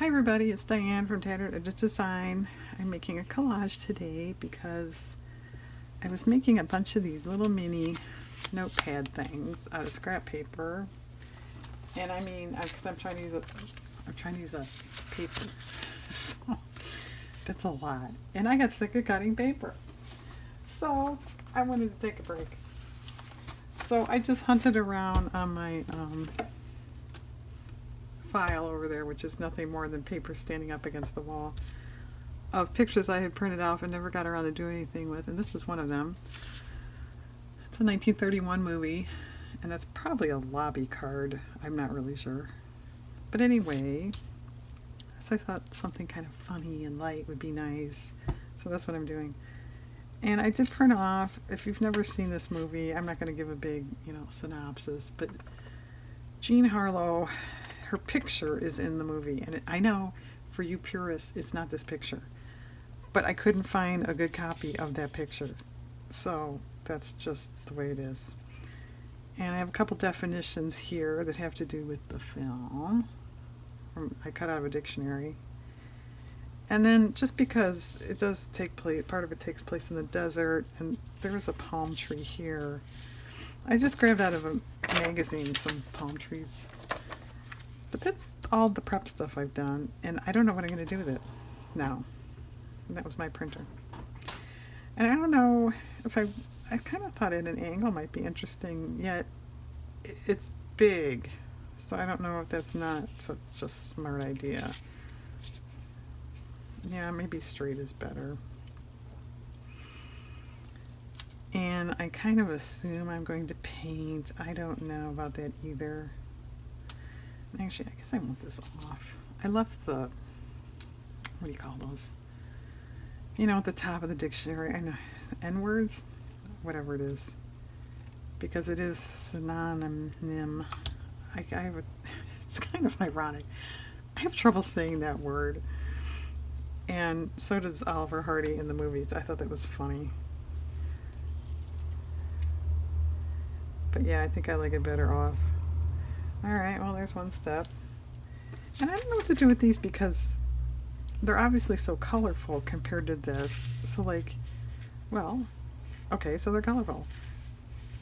Hi everybody, it's Diane from Tattered Edges Design. I'm making a collage today because I was making a bunch of these little mini notepad things out of scrap paper. And I mean, because I'm trying to use a paper, so that's a lot. And I got sick of cutting paper, so I wanted to take a break. So I just hunted around on my file over there, which is nothing more than paper standing up against the wall, of pictures I had printed off and never got around to doing anything with, and this is one of them. It's a 1931 movie, and that's probably a lobby card. I'm not really sure. But anyway, so I thought something kind of funny and light would be nice, so that's what I'm doing. And I did print off, if you've never seen this movie, I'm not going to give a big, synopsis, but Jean Harlow, her picture is in the movie, and I know for you purists it's not this picture, but I couldn't find a good copy of that picture, so that's just the way it is. And I have a couple definitions here that have to do with the film. I cut out of a dictionary. And then just because it does take place, part of it takes place in the desert, and there's a palm tree here. I just grabbed out of a magazine some palm trees. But that's all the prep stuff I've done, and I don't know what I'm going to do with it now. And that was my printer. And I don't know if I kind of thought at an angle might be interesting, yet it's big. So I don't know if that's not such a smart idea. Yeah, maybe straight is better. And I kind of assume I'm going to paint. I don't know about that either. Actually, I guess I want this off. I left the, what do you call those? At the top of the dictionary, I know, N-words? Whatever it is. Because it is synonym. I have a, it's kind of ironic. I have trouble saying that word. And so does Oliver Hardy in the movies. I thought that was funny. But yeah, I think I like it better off. Alright, well there's one step. And I don't know what to do with these because they're obviously so colorful compared to this. So okay, so they're colorful.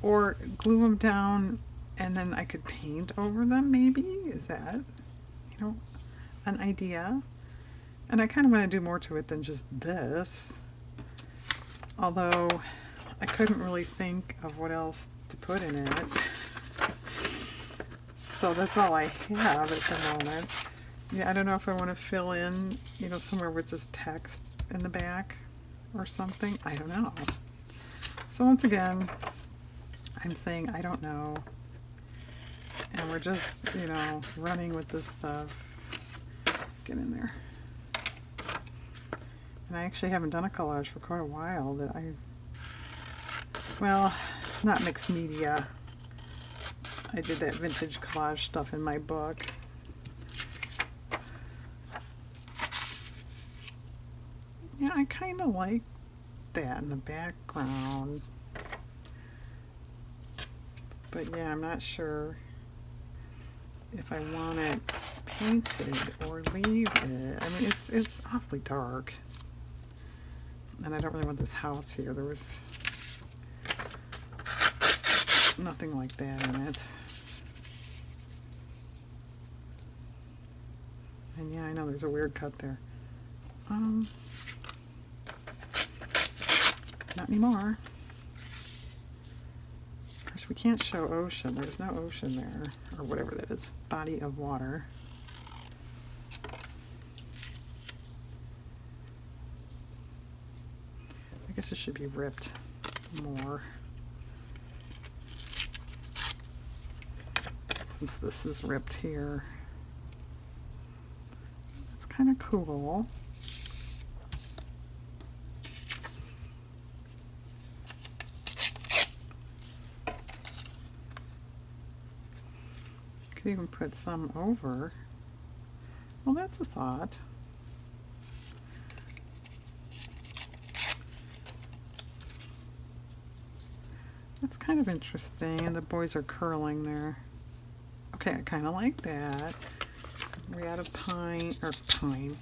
Or glue them down and then I could paint over them maybe? Is that, an idea? And I kind of want to do more to it than just this. Although I couldn't really think of what else to put in it. So that's all I have at the moment. Yeah, I don't know if I want to fill in, somewhere with just text in the back or something. I don't know. So once again, I'm saying I don't know. And we're just, running with this stuff. Get in there. And I actually haven't done a collage for quite a while not mixed media. I did that vintage collage stuff in my book. Yeah, I kind of like that in the background. But yeah, I'm not sure if I want it painted or leave it. I mean, it's awfully dark. And I don't really want this house here. There was nothing like that in it. And yeah, I know there's a weird cut there. Not anymore. Of course, we can't show ocean. There's no ocean there, or whatever that is. Body of water. I guess it should be ripped more. Since this is ripped here. It's kind of cool. Could even put some over. Well, that's a thought. That's kind of interesting, and the boys are curling there. Okay, I kind of like that. Are we out of pine, or pine?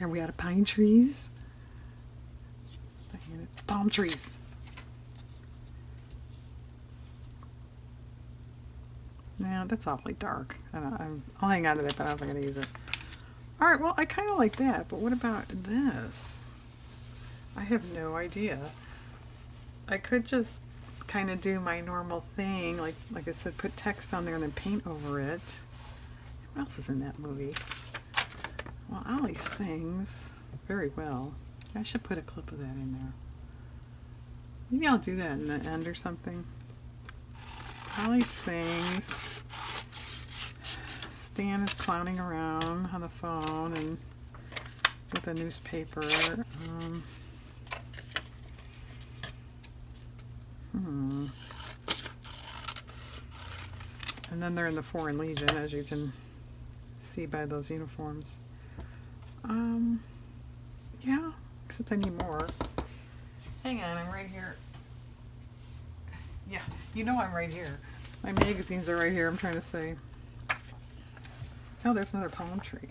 Are we out of pine trees? And it's palm trees. Now that's awfully dark. I'll hang on to that, but I don't think I'm going to use it. Alright, well, I kind of like that, but what about this? I have no idea. I could just kind of do my normal thing, like I said, put text on there and then paint over it. Who else is in that movie? Well, Ollie sings very well. I should put a clip of that in there. Maybe I'll do that in the end or something. Ollie sings. Stan is clowning around on the phone and with a newspaper. And then they're in the Foreign Legion, as you can see by those uniforms. Yeah, except I need more. Hang on, I'm right here. Yeah, you know I'm right here. My magazines are right here, I'm trying to say. Oh, there's another palm tree.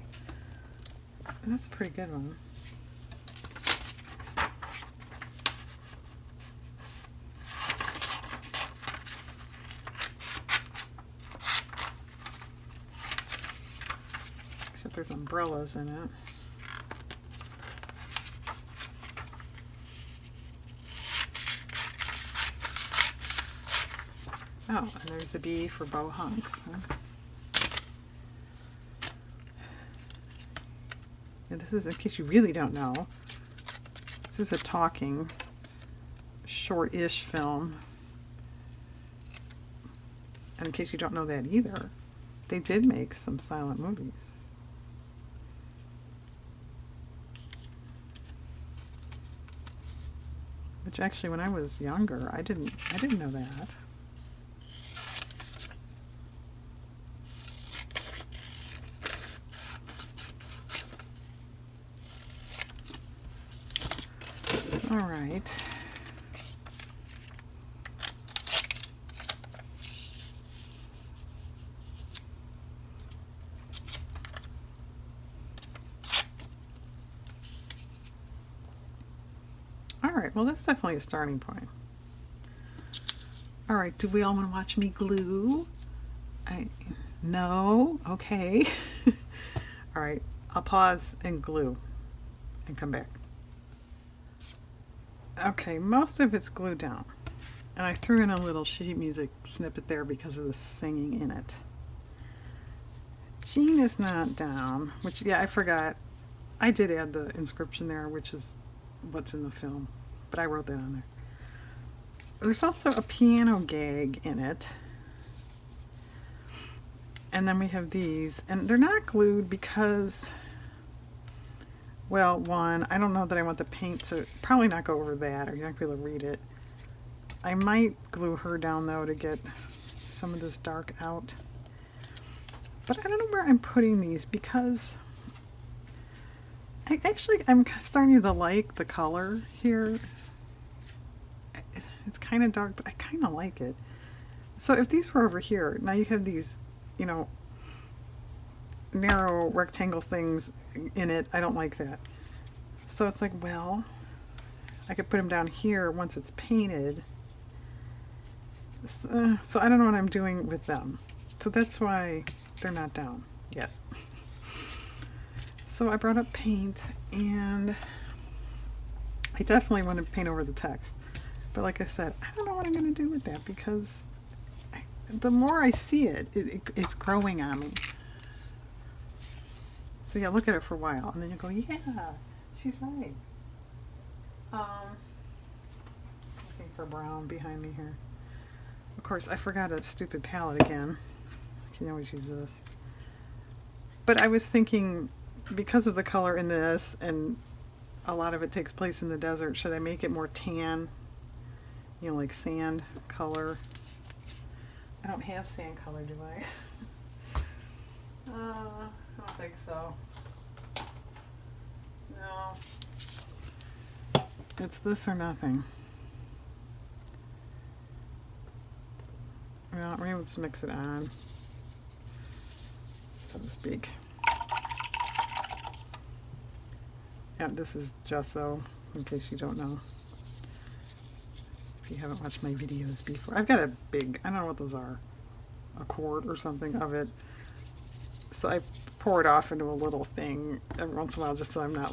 And that's a pretty good one. Except there's umbrellas in it. Oh, and there's a B for Beau Hunks. Huh? And this is, in case you really don't know, this is a talking, short-ish film. And in case you don't know that either, they did make some silent movies. Which actually, when I was younger, I didn't know that. All right. All right, well, that's definitely a starting point. All right, do we all want to watch me glue? No? Okay. All right, I'll pause and glue and come back. Okay, most of it's glued down. And I threw in a little sheet music snippet there because of the singing in it. Jean is not down, which, yeah, I forgot. I did add the inscription there, which is what's in the film. But I wrote that on there. There's also a piano gag in it. And then we have these. And they're not glued because... Well, one, I don't know that I want the paint to probably not go over that, or you're not going to be able to read it. I might glue her down, though, to get some of this dark out. But I don't know where I'm putting these, because I'm starting to like the color here. It's kind of dark, but I kind of like it. So if these were over here, now you have these, you know, narrow rectangle things in it. I don't like that. So it's like, well, I could put them down here once it's painted. So I don't know what I'm doing with them. So that's why they're not down yet. So I brought up paint, and I definitely want to paint over the text. But like I said, I don't know what I'm going to do with that, because the more I see it, it's growing on me. So yeah, look at it for a while, and then you go, yeah, she's right. Looking for brown behind me here. Of course, I forgot a stupid palette again. I can always use this. But I was thinking, because of the color in this, and a lot of it takes place in the desert, should I make it more tan? You know, like sand color. I don't have sand color, do I? I don't think so. No. It's this or nothing. Well, maybe let's mix it on. so to speak. And this is gesso, in case you don't know. If you haven't watched my videos before. I've got a big, I don't know what those are, a quart or something of it. So I pour it off into a little thing every once in a while just so I'm not,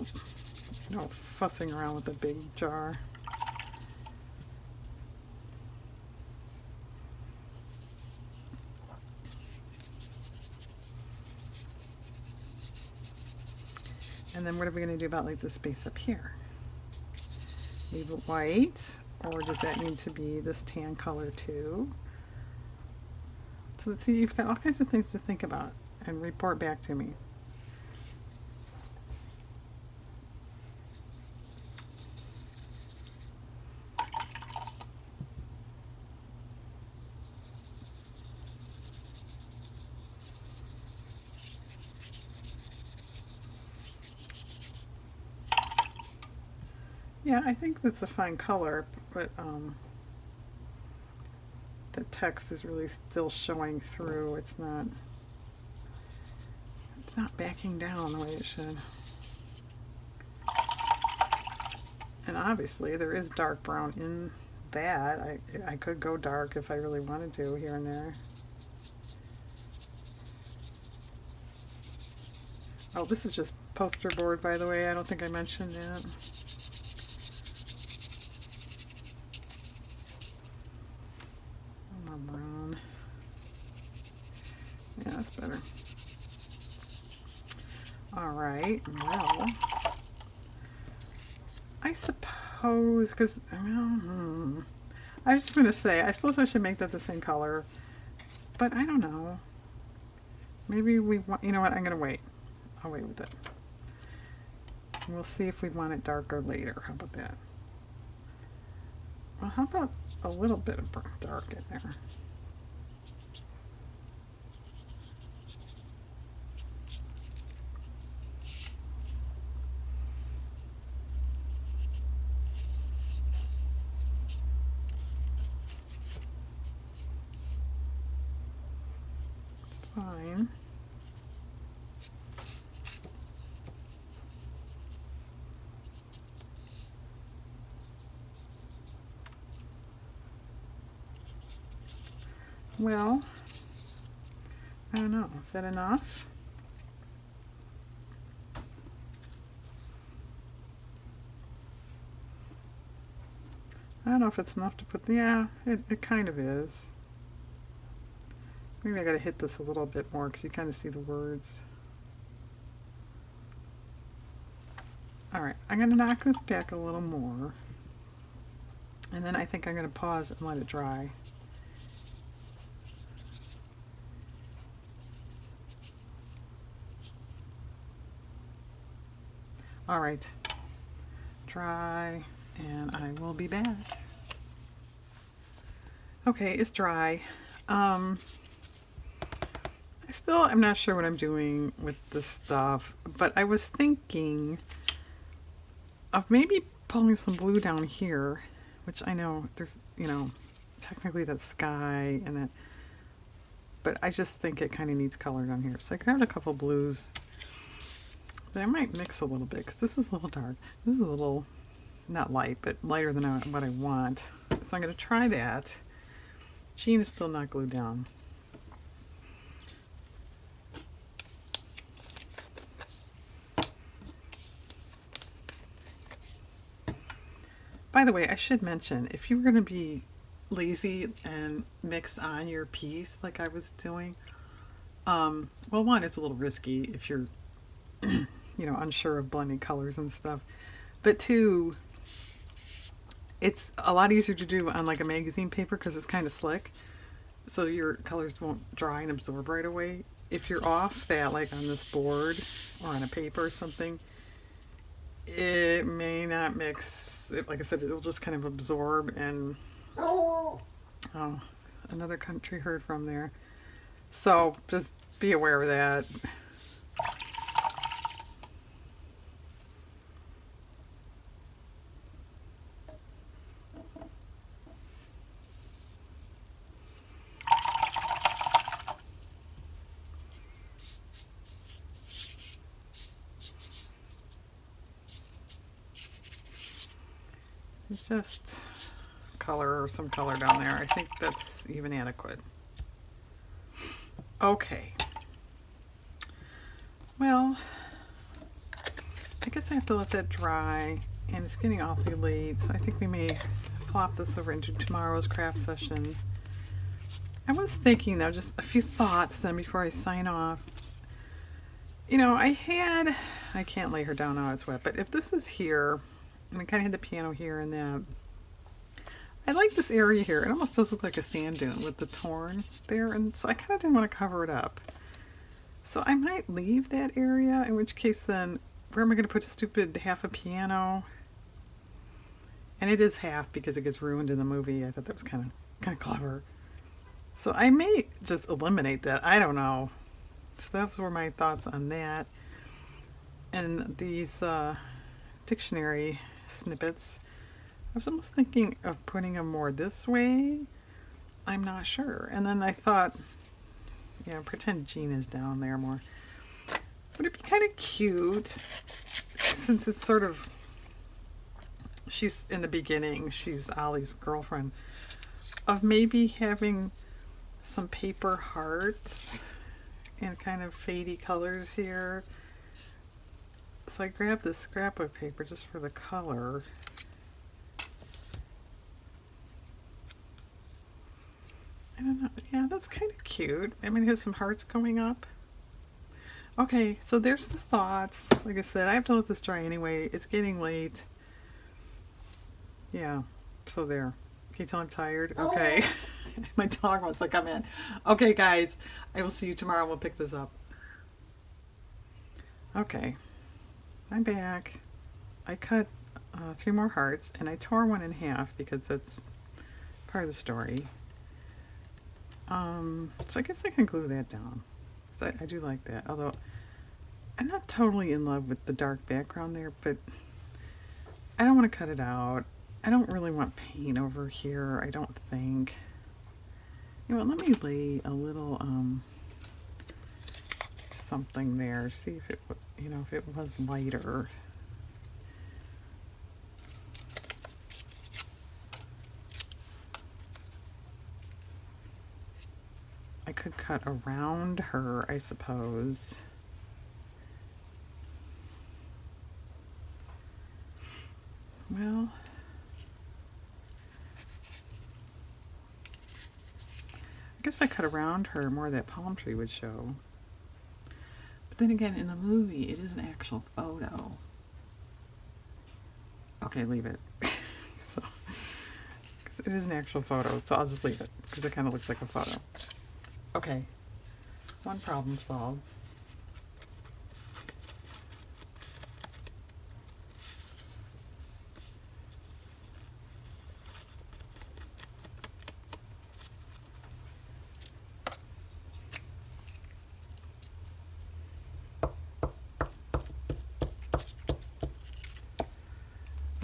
you know, fussing around with a big jar. And then what are we going to do about like the space up here? Leave it white, or does that need to be this tan color too? So let's see, you've got all kinds of things to think about and report back to me. Yeah, I think that's a fine color, but the text is really still showing through. It's not backing down the way it should. And obviously there is dark brown in that. I could go dark if I really wanted to here and there. Oh, this is just poster board, by the way. I don't think I mentioned that. More brown. Yeah, that's better. All right, well, I suppose, because, well, I was just going to say, I suppose I should make that the same color, but I don't know. Maybe we want, you know what, I'm going to wait. I'll wait with it. And we'll see if we want it darker later. How about that? Well, how about a little bit of dark in there? Fine. Well, I don't know. Is that enough? I don't know if it's enough to put, yeah, it kind of is. Maybe I gotta hit this a little bit more because you kind of see the words. Alright, I'm gonna knock this back a little more. And then I think I'm gonna pause and let it dry. Alright, dry, and I will be back. Okay, it's dry. I still am not sure what I'm doing with this stuff, but I was thinking of maybe pulling some blue down here, which I know there's, you know, technically that's sky and it, but I just think it kind of needs color down here. So I grabbed a couple blues that I might mix a little bit because this is a little dark. This is a little, not light, but lighter than what I want. So I'm going to try that. Jean is still not glued down. By the way, I should mention, if you were going to be lazy and mix on your piece like I was doing, well, one, it's a little risky if you're, you know, unsure of blending colors and stuff. But two, it's a lot easier to do on like a magazine paper because it's kind of slick. So your colors won't dry and absorb right away. If you're off that, like on this board or on a paper or something, it may not mix. Like I said, it'll just kind of absorb and, oh, another country heard from there. So just be aware of that. just color or some color down there. I think that's even adequate. Okay. Well, I guess I have to let that dry, and it's getting awfully late, so I think we may flop this over into tomorrow's craft session. I was thinking, though, just a few thoughts then before I sign off. You know, I can't lay her down now, it's wet, but if this is here, and I kind of had the piano here and that, I like this area here. It almost does look like a sand dune with the torn there, and so I kind of didn't want to cover it up. So I might leave that area, in which case then, where am I going to put a stupid half a piano? And it is half because it gets ruined in the movie. I thought that was kind of clever. So I may just eliminate that. I don't know. So those were my thoughts on that. And these dictionary snippets, I was almost thinking of putting them more this way. I'm not sure. And then I thought, yeah, pretend Jean is down there more. Would it be kind of cute, since it's sort of, she's in the beginning, she's Ollie's girlfriend, of maybe having some paper hearts and kind of fadey colors here. So I grabbed this scrapbook paper just for the color. I don't know. Yeah, that's kind of cute. I mean, there's some hearts going up. Okay, so there's the thoughts. Like I said, I have to let this dry anyway. It's getting late. Yeah, so there. Can you tell I'm tired? Okay. My dog wants to come in. Okay, guys, I will see you tomorrow and we'll pick this up. Okay, I'm back. I cut 3 more hearts and I tore one in half because that's part of the story. So I guess I can glue that down. I do like that, although I'm not totally in love with the dark background there, but I don't want to cut it out. I don't really want paint over here, I don't think. You know what, let me lay a little something there, see if it, you know, if it was lighter. I could cut around her, I suppose. Well, I guess if I cut around her, more of that palm tree would show. But then again, in the movie, it is an actual photo. Okay, leave it. So, 'cause it is an actual photo, so I'll just leave it, because it kind of looks like a photo. Okay, one problem solved.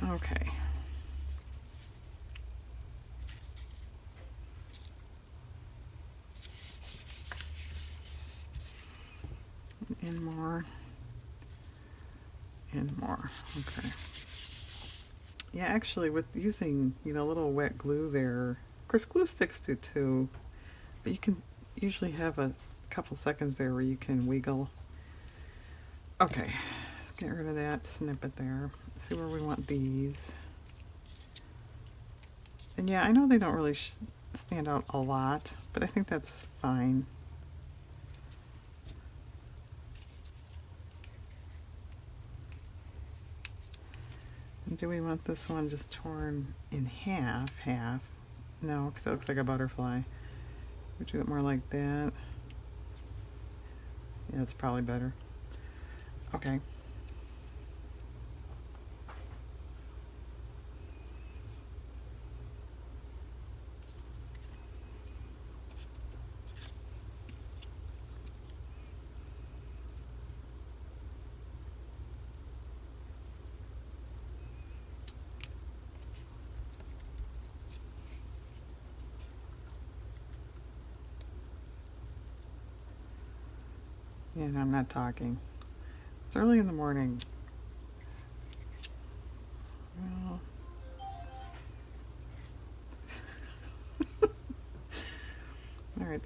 Okay. And more. And more. Okay. Yeah, actually, with using, you know, a little wet glue there, of course, glue sticks do too, but you can usually have a couple seconds there where you can wiggle. Okay, let's get rid of that snippet there. Let's see where we want these. And yeah, I know they don't really stand out a lot, but I think that's fine. And do we want this one just torn in half? No, because it looks like a butterfly. We do it more like that. Yeah, it's probably better. Okay. And I'm not talking. It's early in the morning. Well,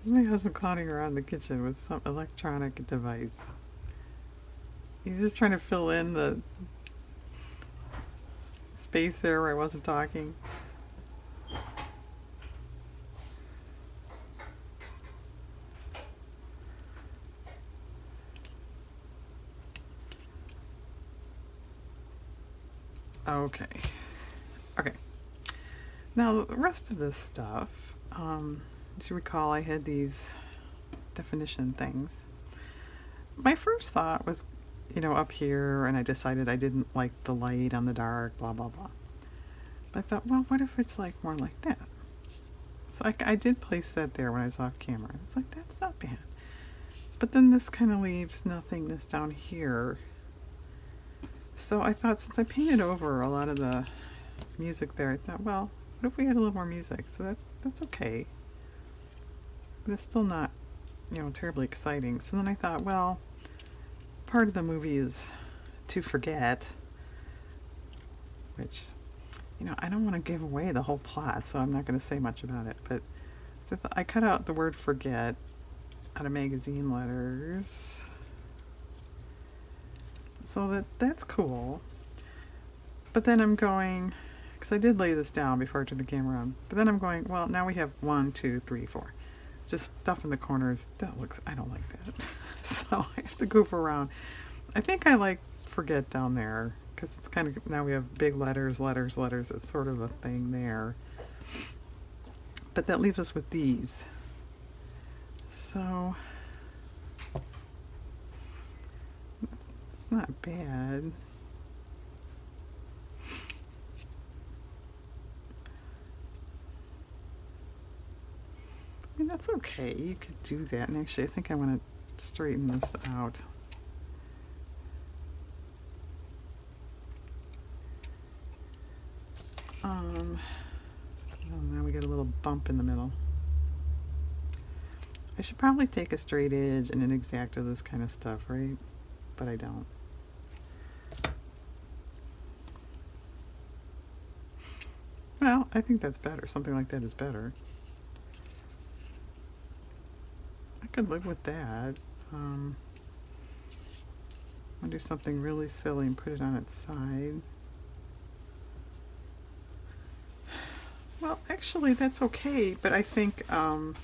This is my husband clowning around the kitchen with some electronic device. He's just trying to fill in the space there where I wasn't talking. Okay. Okay. Now, the rest of this stuff, as you recall, I had these definition things. My first thought was, up here, and I decided I didn't like the light on the dark, blah, blah, blah. But I thought, well, what if it's like more like that? So I did place that there when I was off camera. It's like, that's not bad. But then this kind of leaves nothingness down here. So I thought, since I painted over a lot of the music there, I thought, well, what if we had a little more music? So that's okay. But it's still not, terribly exciting. So then I thought, well, part of the movie is to forget, which, I don't want to give away the whole plot, so I'm not going to say much about it. But so I cut out the word forget out of magazine letters. So that's cool. But then I'm going, because I did lay this down before I turned the camera on, but then I'm going, well, now we have 1, 2, 3, 4. Just stuff in the corners. I don't like that. So I have to goof around. I think I like forget down there, because it's kind of, now we have big letters, letters, letters. It's sort of a thing there. But that leaves us with these. So it's not bad. I mean, that's okay. You could do that. And actually, I think I want to straighten this out. Oh, now we get a little bump in the middle. I should probably take a straight edge and an exacto this kind of stuff, right? But I don't. Well, I think that's better. Something like that is better. I could live with that. I'll do something really silly and put it on its side. Well, actually, that's okay, but I think now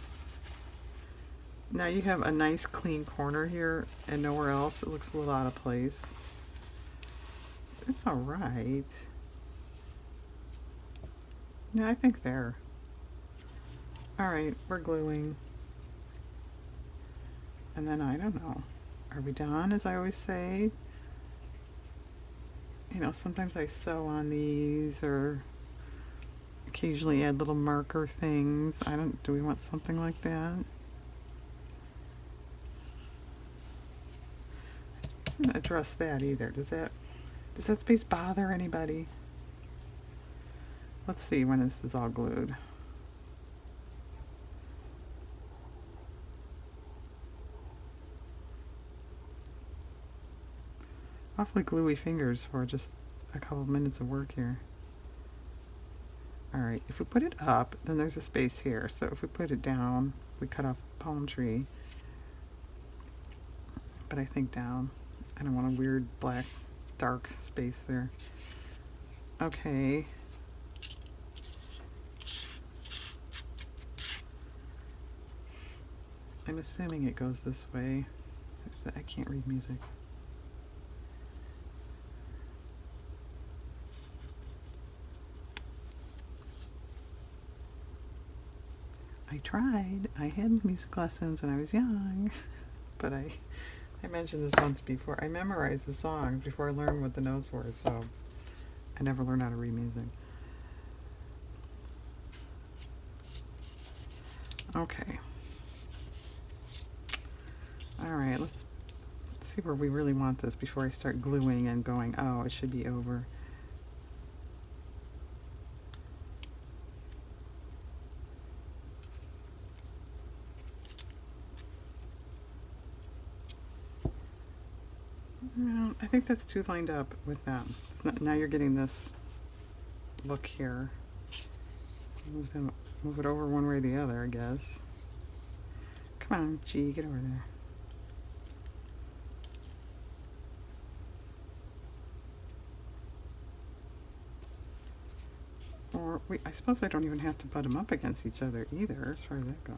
you have a nice clean corner here and nowhere else. It looks a little out of place. It's all right. Yeah, I think there. All right, we're gluing. And then, I don't know. Are we done, as I always say? Sometimes I sew on these or occasionally add little marker things. Do we want something like that? I didn't address that either. Does that space bother anybody? Let's see when this is all glued. Awfully gluey fingers for just a couple of minutes of work here. Alright, if we put it up, then there's a space here. So if we put it down, we cut off the palm tree. But I think down. I don't want a weird black dark space there. Okay. I'm assuming it goes this way. I can't read music. I tried. I had music lessons when I was young, but I mentioned this once before. I memorized the songs before I learned what the notes were, so I never learned how to read music. Okay. All right, let's see where we really want this before I start gluing and going, oh, it should be over. Well, I think that's too lined up with them. Now you're getting this look here. Move it over one way or the other, I guess. Come on, G, get over there. Or, wait, I suppose I don't even have to butt them up against each other either, as far as that goes.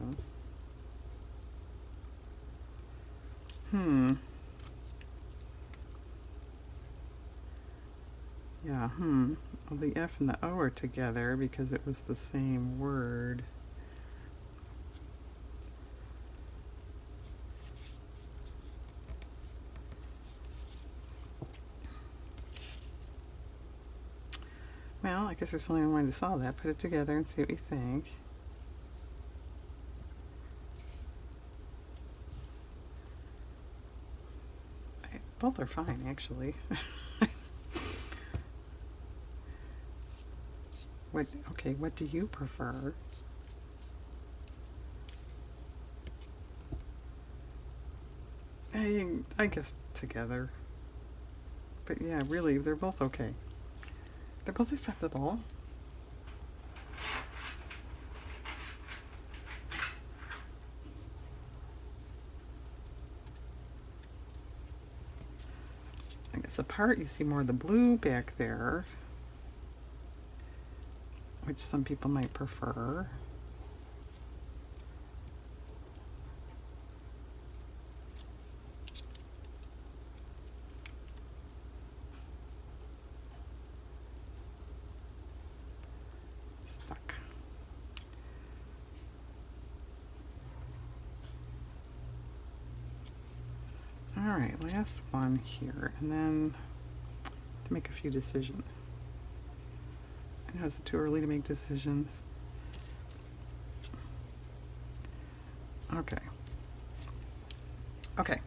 Yeah, Well, the F and the O are together because it was the same word. Well, I guess there's only one way to solve that. Put it together and see what you think. Both are fine, actually. What do you prefer? I guess together. But yeah, really, they're both okay. They're both acceptable. I guess apart, you see more of the blue back there, which some people might prefer. Stuck. All right, last one here, and then to make a few decisions. I know it's too early to make decisions. Okay. Okay.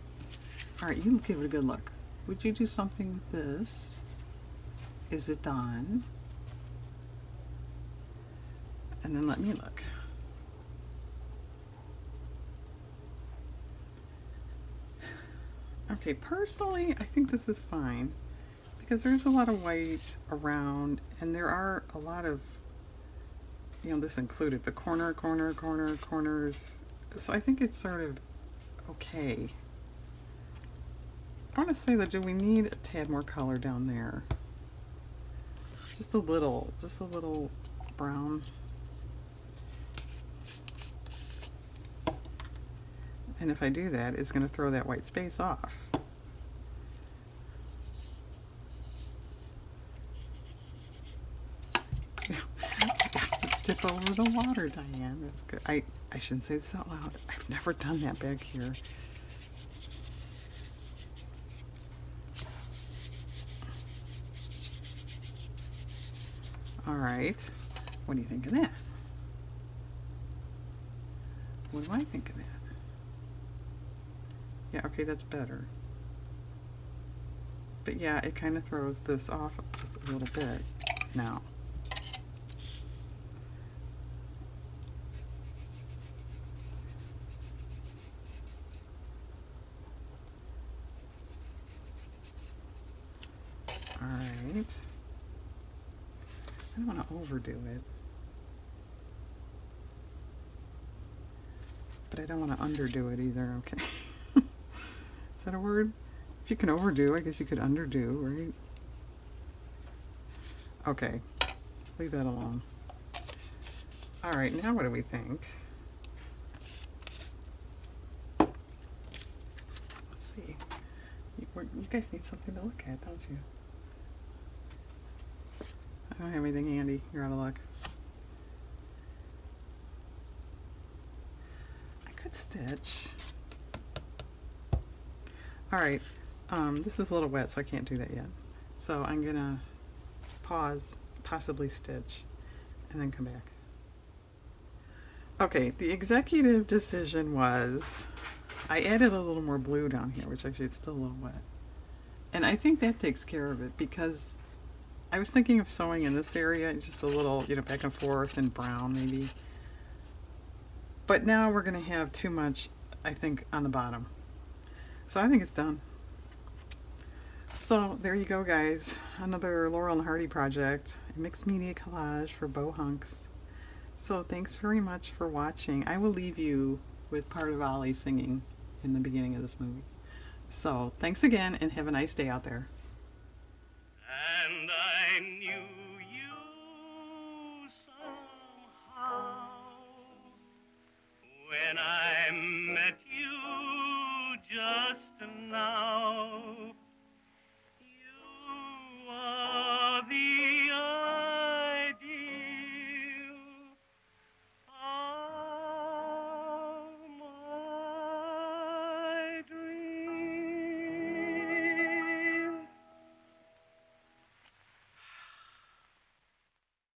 All right, you give it a good look. Would you do something with this? Is it done? And then let me look. Okay, personally, I think this is fine because there's a lot of white around and there are a lot of, this included, the corners. So I think it's sort of okay. I want to say that, do we need a tad more color down there? Just a little brown. And if I do that, it's going to throw that white space off. Let's dip over the water, Diane. That's good. I shouldn't say this out loud. I've never done that back here. All right. What do you think of that? What do I think of that? Yeah, okay, that's better. But yeah, it kind of throws this off just a little bit now. All right. I don't want to overdo it. But I don't want to underdo it either, okay? Is that a word? If you can overdo, I guess you could underdo, right? Okay, leave that alone. All right, now what do we think? Let's see. You guys need something to look at, don't you? I don't have anything handy. You're out of luck. I could stitch. All right, this is a little wet, so I can't do that yet. So I'm gonna pause, possibly stitch, and then come back. Okay, the executive decision was I added a little more blue down here, which actually it's still a little wet. And I think that takes care of it because I was thinking of sewing in this area, just a little, back and forth and brown maybe. But now we're going to have too much, I think, on the bottom. So I think it's done. So there you go, guys. Another Laurel and Hardy project, a mixed media collage for Beau Hunks. So thanks very much for watching. I will leave you with part of Ollie singing in the beginning of this movie. So thanks again, and have a nice day out there. And I knew you somehow when I met you just now.